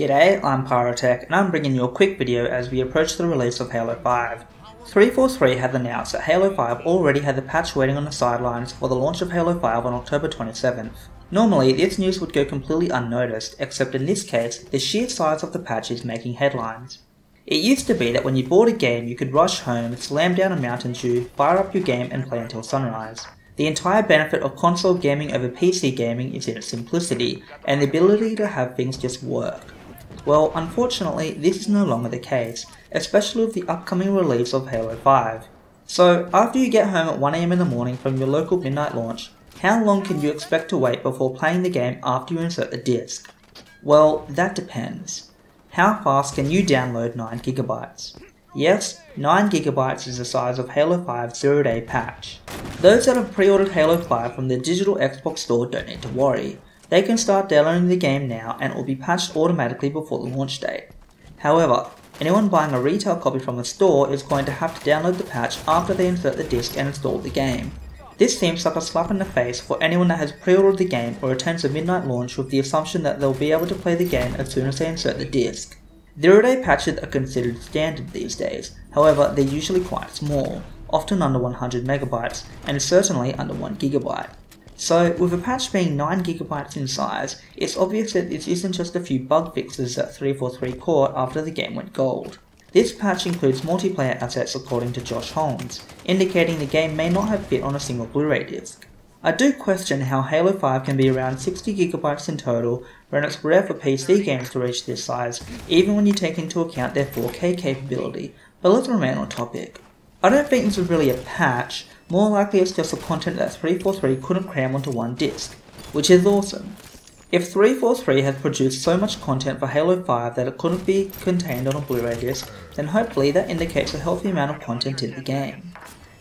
G'day, I'm Pyrotech, and I'm bringing you a quick video as we approach the release of Halo 5. 343 have announced that Halo 5 already had the patch waiting on the sidelines for the launch of Halo 5 on October 27th. Normally, this news would go completely unnoticed, except in this case, the sheer size of the patch is making headlines. It used to be that when you bought a game, you could rush home, slam down a Mountain Dew, fire up your game and play until sunrise. The entire benefit of console gaming over PC gaming is in its simplicity, and the ability to have things just work. Well, unfortunately, this is no longer the case, especially with the upcoming release of Halo 5. So, after you get home at 1 AM in the morning from your local midnight launch, how long can you expect to wait before playing the game after you insert the disc? Well, that depends. How fast can you download 9GB? Yes, 9GB is the size of Halo 5's 0-day patch. Those that have pre-ordered Halo 5 from the digital Xbox store don't need to worry. They can start downloading the game now and it will be patched automatically before the launch date. However, anyone buying a retail copy from the store is going to have to download the patch after they insert the disc and install the game. This seems like a slap in the face for anyone that has pre-ordered the game or attends a midnight launch with the assumption that they'll be able to play the game as soon as they insert the disc. 0-day patches are considered standard these days, however they're usually quite small, often under 100MB and certainly under 1GB. So, with a patch being 9GB in size, it's obvious that this isn't just a few bug fixes that 343 caught after the game went gold. This patch includes multiplayer assets according to Josh Holmes, indicating the game may not have fit on a single Blu-ray disc. I do question how Halo 5 can be around 60GB in total when it's rare for PC games to reach this size, even when you take into account their 4K capability, but let's remain on topic. I don't think this is really a patch, more likely it's just the content that 343 couldn't cram onto one disc, which is awesome. If 343 has produced so much content for Halo 5 that it couldn't be contained on a Blu-ray disc, then hopefully that indicates a healthy amount of content in the game.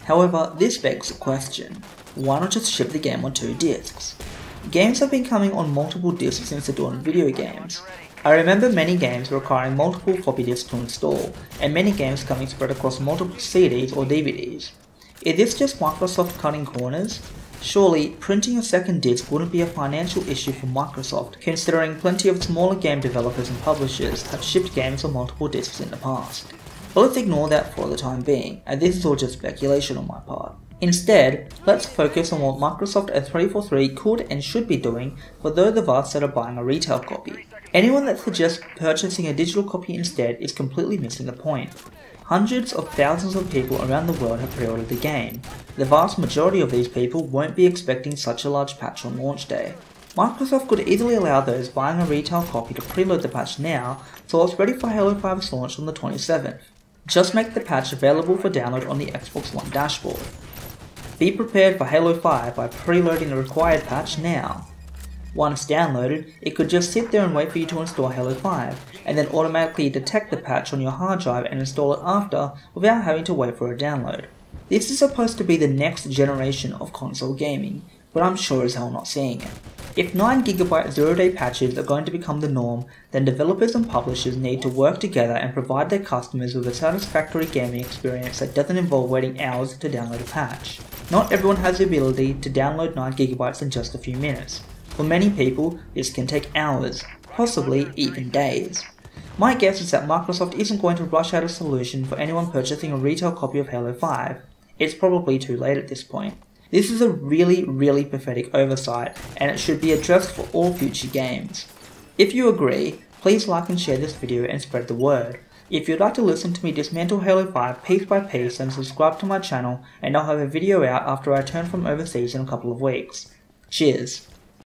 However, this begs the question, why not just ship the game on 2 discs? Games have been coming on multiple discs since the dawn of video games. I remember many games requiring multiple floppy disks to install, and many games coming spread across multiple CDs or DVDs. Is this just Microsoft cutting corners? Surely, printing a second disc wouldn't be a financial issue for Microsoft, considering plenty of smaller game developers and publishers have shipped games on multiple discs in the past. But let's ignore that for the time being, and this is all just speculation on my part. Instead, let's focus on what Microsoft and 343 could and should be doing for those of us that are buying a retail copy. Anyone that suggests purchasing a digital copy instead is completely missing the point. Hundreds of thousands of people around the world have pre-ordered the game. The vast majority of these people won't be expecting such a large patch on launch day. Microsoft could easily allow those buying a retail copy to preload the patch now so it's ready for Halo 5's launch on the 27th. Just make the patch available for download on the Xbox One dashboard. Be prepared for Halo 5 by preloading the required patch now. Once downloaded, it could just sit there and wait for you to install Halo 5, and then automatically detect the patch on your hard drive and install it after without having to wait for a download. This is supposed to be the next generation of console gaming, but I'm sure as hell not seeing it. If 9GB 0-day patches are going to become the norm, then developers and publishers need to work together and provide their customers with a satisfactory gaming experience that doesn't involve waiting hours to download a patch. Not everyone has the ability to download 9GB in just a few minutes. For many people, this can take hours, possibly even days. My guess is that Microsoft isn't going to rush out a solution for anyone purchasing a retail copy of Halo 5. It's probably too late at this point. This is a really pathetic oversight, and it should be addressed for all future games. If you agree, please like and share this video and spread the word. If you'd like to listen to me dismantle Halo 5 piece by piece, then subscribe to my channel and I'll have a video out after I return from overseas in a couple of weeks. Cheers.